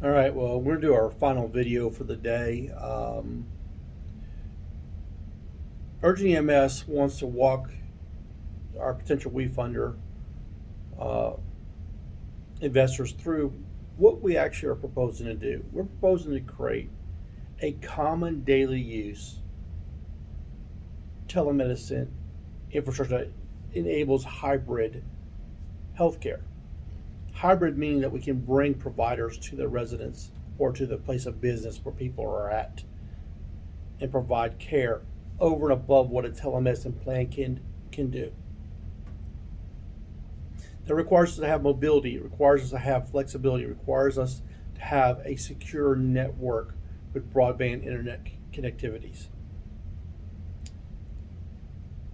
All right, well, we're going to do our final video for the day. Urgent EMS wants to walk our potential WeFunder uh, investors through what we actually are proposing to do. We're proposing to create a common daily use telemedicine infrastructure that enables hybrid healthcare. Hybrid meaning that we can bring providers to the residence or to the place of business where people are at and provide care over and above what a telemedicine plan can do. That requires us to have mobility, it requires us to have flexibility, it requires us to have a secure network with broadband internet connectivities.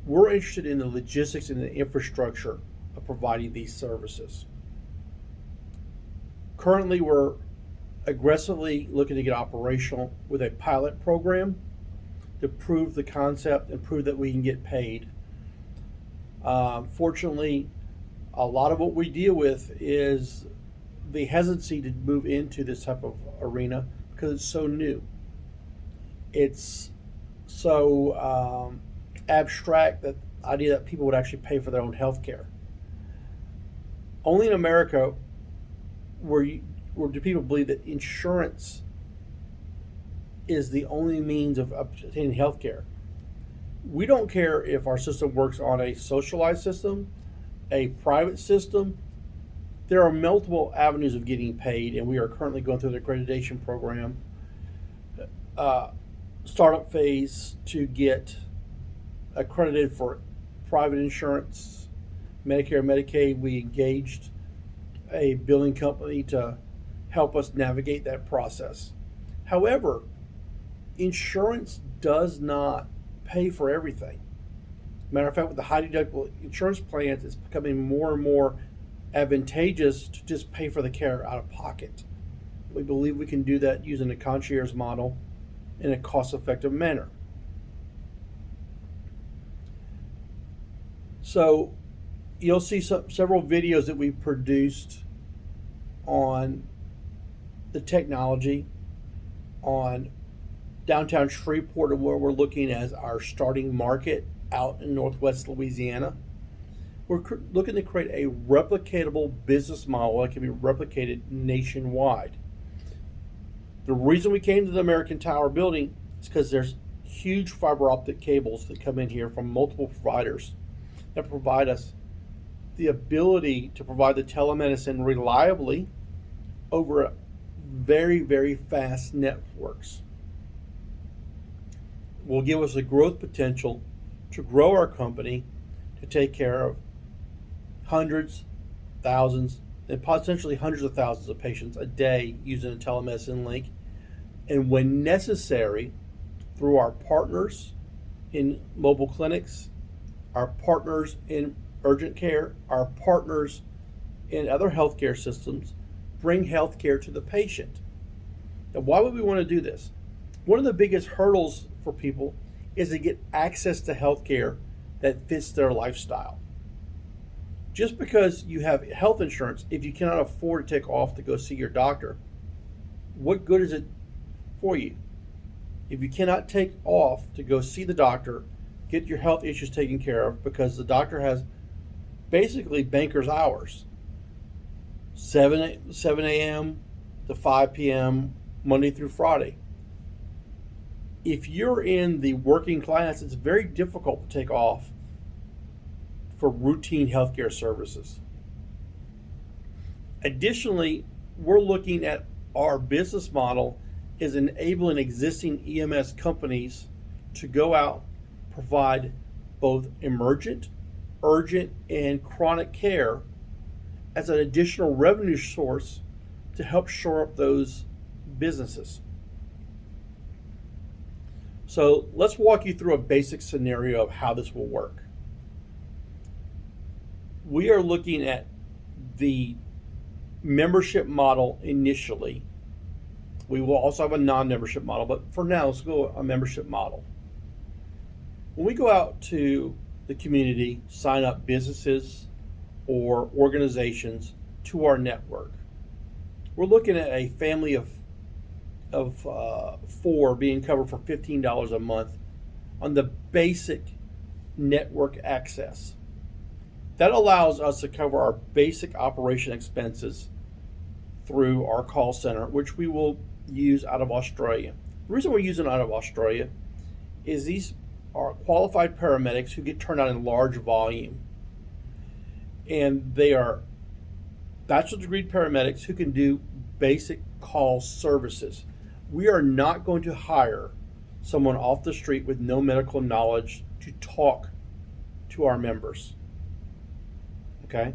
We're interested in the logistics and the infrastructure of providing these services. Currently, we're aggressively looking to get operational with a pilot program to prove the concept and prove that we can get paid. Fortunately, a lot of what we deal with is the hesitancy to move into this type of arena because it's so new. It's so abstract that the idea that people would actually pay for their own health care. Only in America where do people believe that insurance is the only means of obtaining health care. We don't care if our system works on a socialized system, a private system. There are multiple avenues of getting paid, and we are currently going through the accreditation program uh, startup phase to get accredited for private insurance, Medicare, Medicaid. We engaged a billing company to help us navigate that process. However, insurance does not pay for everything. Matter of fact, with the high deductible insurance plans, it's becoming more and more advantageous to just pay for the care out of pocket. We believe we can do that using a concierge model in a cost effective manner. So, you'll see several videos that we produced on the technology, on downtown Shreveport, where we're looking as our starting market out in Northwest Louisiana. We're looking to create a replicatable business model that can be replicated nationwide. The reason we came to the American Tower building is because there's huge fiber optic cables that come in here from multiple providers that provide us the ability to provide the telemedicine reliably over very, very fast networks. Will give us a growth potential to grow our company to take care of hundreds, thousands, and potentially hundreds of thousands of patients a day using a telemedicine link. And when necessary, through our partners in mobile clinics, our partners in urgent care, our partners in other healthcare systems, bring healthcare to the patient. Now, why would we want to do this? One of the biggest hurdles for people is to get access to healthcare that fits their lifestyle. Just because you have health insurance, if you cannot afford to take off to go see your doctor, what good is it for you? If you cannot take off to go see the doctor, get your health issues taken care of because the doctor has basically banker's hours 7 a.m. to 5 p.m. Monday through Friday. If you're in the working class, it's very difficult to take off for routine healthcare services. Additionally, we're looking at our business model is enabling existing EMS companies to go out, provide both emergent, urgent, and chronic care as an additional revenue source to help shore up those businesses. So let's walk you through a basic scenario of how this will work. We are looking at the membership model initially. We will also have a non-membership model, but for now, let's go a membership model. When we go out to the community, sign up businesses or organizations to our network, We're looking at a family of four being covered for $15 a month on the basic network access. That allows us to cover our basic operation expenses through our call center, which we will use out of Australia. The reason we're using it out of Australia is these are qualified paramedics who get turned out in large volume. And they are bachelor's degree paramedics who can do basic call services. We are not going to hire someone off the street with no medical knowledge to talk to our members. Okay?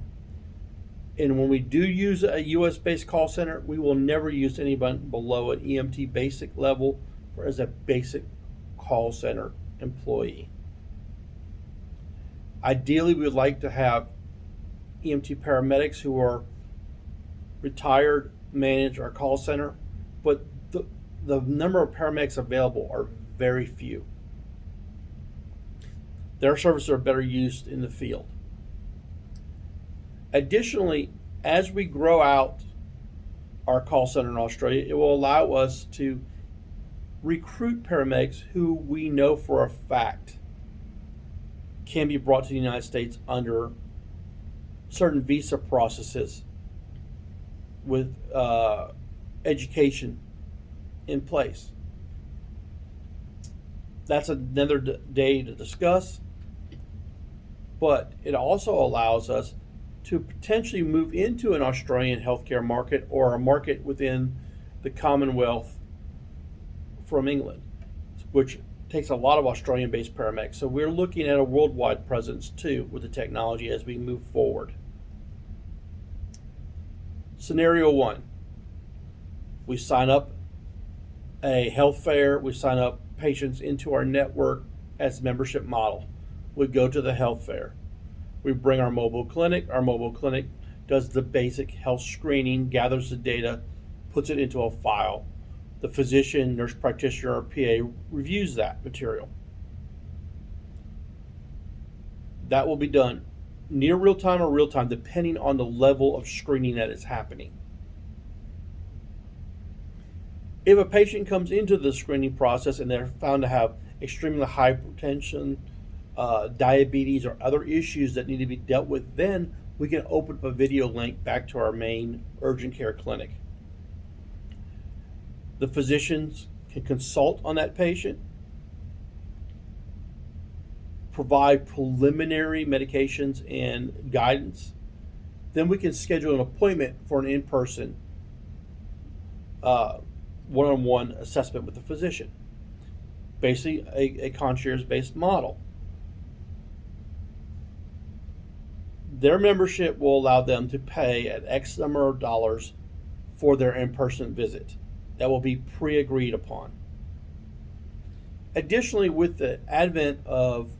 And when we do use a US based call center, we will never use anyone below an EMT basic level or as a basic call center employee. Ideally, we would like to have EMT paramedics who are retired manage our call center, but the number of paramedics available are very few. Their services are better used in the field. Additionally, as we grow out our call center in Australia, it will allow us to recruit paramedics who we know for a fact can be brought to the United States under certain visa processes with education in place. That's another day to discuss, but it also allows us to potentially move into an Australian healthcare market or a market within the Commonwealth from England, which takes a lot of Australian-based paramedics. So we're looking at a worldwide presence too with the technology as we move forward. Scenario one, we sign up a health fair, we sign up patients into our network as membership model. We go to the health fair. We bring our mobile clinic. Our mobile clinic does the basic health screening, gathers the data, puts it into a file. The physician, nurse practitioner, or PA reviews that material. That will be done near real time or real time, depending on the level of screening that is happening. If a patient comes into the screening process and they're found to have extremely high hypertension, diabetes, or other issues that need to be dealt with, then we can open up a video link back to our main urgent care clinic. The physicians can consult on that patient, provide preliminary medications and guidance. Then we can schedule an appointment for an in-person one-on-one assessment with the physician. Basically, a concierge-based model. Their membership will allow them to pay at X number of dollars for their in-person visit. That will be pre-agreed upon. Additionally, with the advent of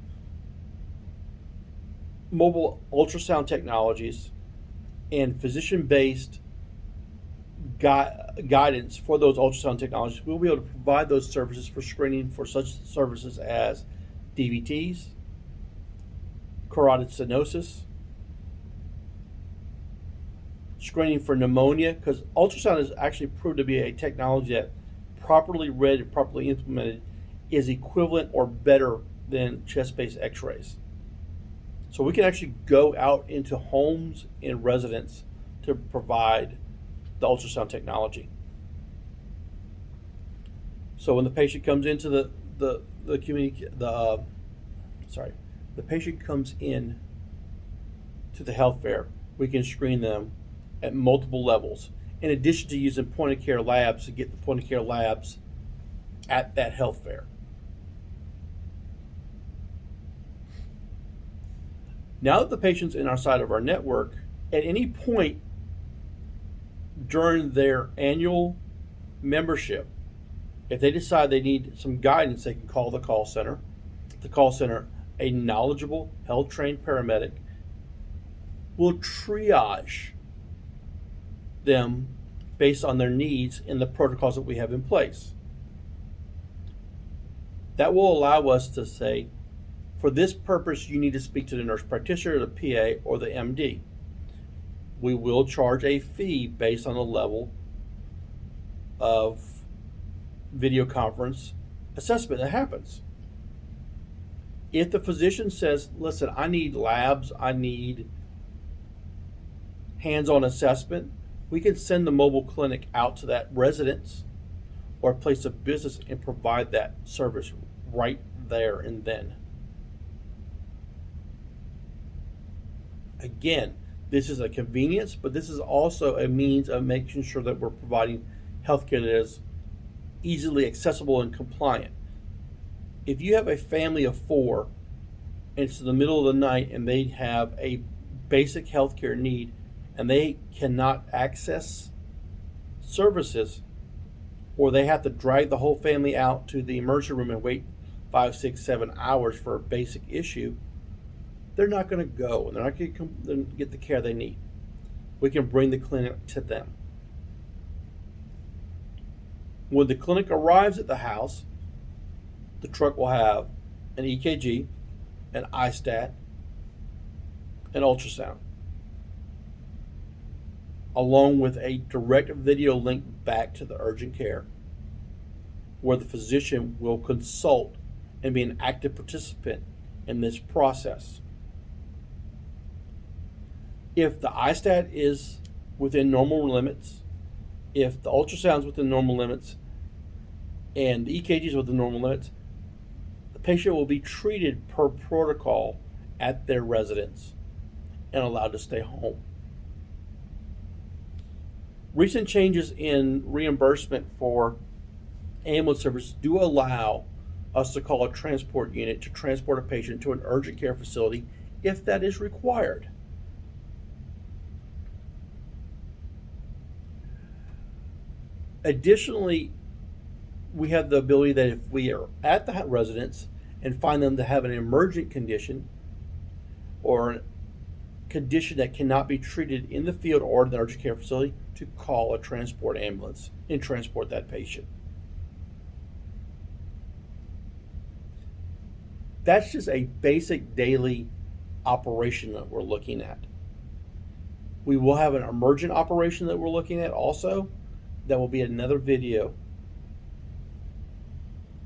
mobile ultrasound technologies and physician-based guidance for those ultrasound technologies, we'll be able to provide those services for screening for such services as DVTs, carotid stenosis, screening for pneumonia, because ultrasound is actually proved to be a technology that properly read and properly implemented is equivalent or better than chest-based x-rays. So we can actually go out into homes and residents to provide the ultrasound technology. So when the patient comes into the patient comes in to the health fair, we can screen them at multiple levels, in addition to using point-of-care labs to get the point-of-care labs at that health fair. Now that the patient's in our side of our network, at any point during their annual membership, if they decide they need some guidance, they can call the call center. The call center, a knowledgeable, health-trained paramedic, will triage them based on their needs and the protocols that we have in place. That will allow us to say, for this purpose, you need to speak to the nurse practitioner, the PA, or the MD. We will charge a fee based on the level of video conference assessment that happens. If the physician says, listen, I need labs, I need hands-on assessment, we can send the mobile clinic out to that residence or place of business and provide that service right there and then. Again, this is a convenience, but this is also a means of making sure that we're providing healthcare that is easily accessible and compliant. If you have a family of 4 and it's in the middle of the night and they have a basic healthcare need and they cannot access services, or they have to drag the whole family out to the emergency room and wait 5, 6, 7 hours for a basic issue, they're not going to go and they're not going to get the care they need. We can bring the clinic to them. When the clinic arrives at the house, the truck will have an EKG, an iStat, an ultrasound, along with a direct video link back to the urgent care, where the physician will consult and be an active participant in this process. If the iStat is within normal limits, if the ultrasound is within normal limits, and the EKG is within normal limits, the patient will be treated per protocol at their residence and allowed to stay home. Recent changes in reimbursement for ambulance service do allow us to call a transport unit to transport a patient to an urgent care facility if that is required. Additionally, we have the ability that if we are at the residence and find them to have an emergent condition or a condition that cannot be treated in the field or in the urgent care facility, to call a transport ambulance and transport that patient. That's just a basic daily operation that we're looking at. We will have an emergent operation that we're looking at also. That will be another video